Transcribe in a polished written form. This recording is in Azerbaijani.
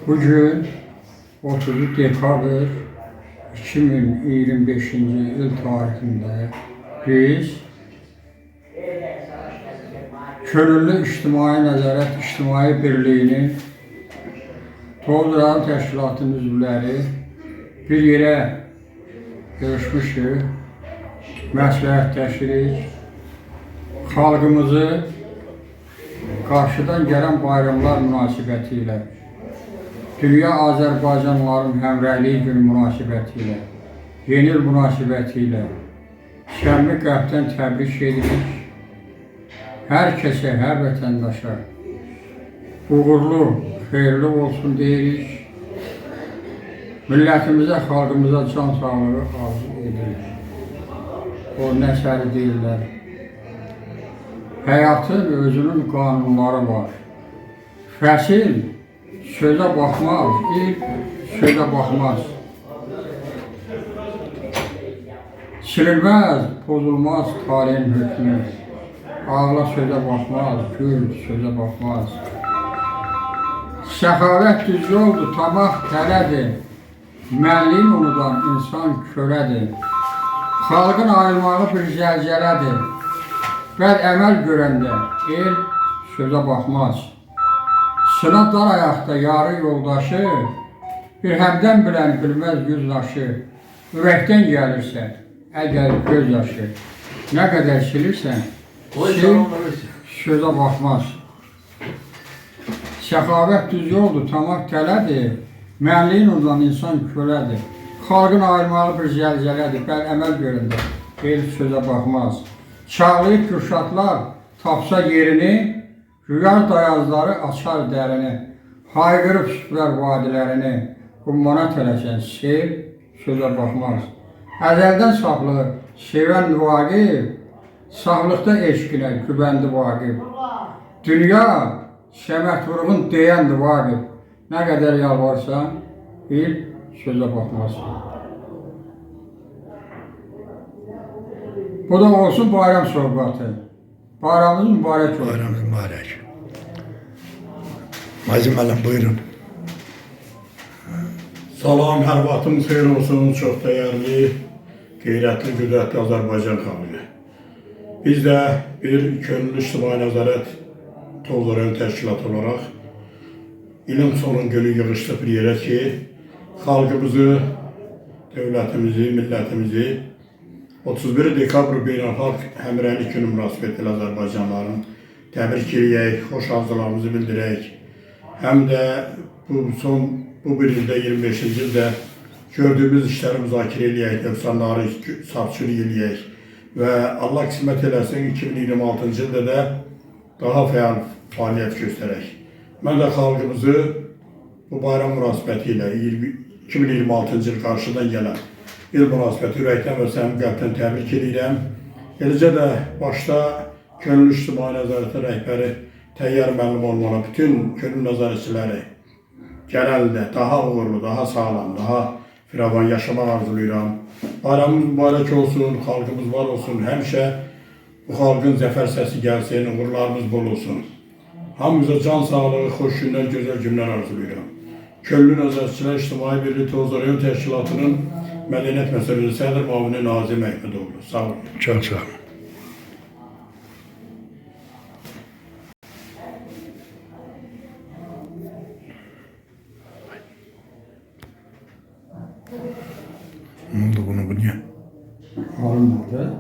Bugün 30 dekabr 2025 yıl tarihinde biz Könüllü İctimai Nəzarət İctimai Birliğinin Toğduralı Təşkilatının üzvləri bir yerə görüşmüşük, məsləhətləşirik, xalqımızı qarşıdan gələn bayramlar münasibətilə, Dünya Azərbaycanlıların Həmrəyliyi günü münasibətilə, yeni il münasibətilə şənli qəlbdən təbrik edirik. Hər kəsə, hər vətəndaşa uğurlu, xeyirli olsun deyirik. Millətimizə, xalqımıza can sağlığı arzu edirik. O nəsəri deyirlər. Həyatın özünün qanunları var. Fəsil sözə baxmaz, il sözə baxmaz. Silinməz, pozulmaz talehin hükmü. Ağla sözə baxmaz, gül sözə baxmaz. Səxavət düz yoldur, tamaq tələdir. Mənliyin unudan insan körədir. Xalqın ayılmağı bir zəlzələdir. Bəd əməl görəndə el sözə baxmaz. Sıra dar ayaqda yarı yoldaşı, bir həmdən bilən bilməz yüzdaşı, ürəkdən gəlirsə, əgər göz yaşı, nə qədər silirsən, sözə baxmaz. Səxavət düz yoldur, tamaq tələdir, mənliyin unudan insan kölədir. Xalqın ayırmağı bir zəlzələdir, bəd əməl görəndə el sözə baxmaz. Çağlayıb kürşatlar tapsa yerini, rüyar dayazları açar dərini, hayqırıb süpürər vadilərini, ummana tələsən sel sözə baxmaz. Əzəldən saflığı sevən vaqib, sağlıqda eşqinə gübəndi vaqib. Dünya səmətvuruğun deyəndi vaqib, nə qədər yalvarsan, il sözə baxmaz. Bu da olsun bayram sohbatı. Bayramınız mübarək olsun. Bayramınız mübarək. Mazim müəllim, buyurun. Salam, hər vaxtımız xeyir olsun, çox dəyərli, qeyrətli, qüdrətli Azərbaycan xalqı. Biz də bir Könüllü İctimai Nəzarət Toğduralı Təşkilatı olaraq ilin sonun günü yığışdıq bir yerə ki, xalqımızı, dövlətimizi, millətimizi 31 dekabr Beynəlxalq Həmrəylik günü münasibətilə Azərbaycanlıların təbrik edək, xoş arzularımızı bildirək. Həm də bu bir ildə 25-ci ildə gördüyümüz işləri müzakirə edək, nöqsanları saf-çürük edək və Allah qismət eləsin 2026-cı ildə də daha fəal fəaliyyət göstərək. Mən də xalqımızı bu bayram münasibəti ilə 2026-cı il qarşıdan gələn il münasibəti ürəkdən və səmimi qəlbdən təbrik edirəm. Eləcə də başda Könüllü İctimai Nəzarətin rəhbəri Təyyar müəllim olmalı, bütün könüllü nəzarətçiləri gələn ildə daha uğurlu, daha sağlam, daha firavan yaşamaq arzulayıram. Bayramımız mübarək olsun, xalqımız var olsun, həmişə bu xalqın zəfər səsi gəlsin, uğurlarımız bol olsun. Hamımıza can sağlığı, xoş günlər, gözəl günlər arzulayıram. Könüllü Nəzarətçilər İctimai Birliyi Toğduralı Təşkilatının Mədəniyyət Məsələləri Sədr Müavini Nazim Əhmədoğlu. Sağ olun. Çox sağ olun. Ne oldu bunu bu niye? Alınmadı.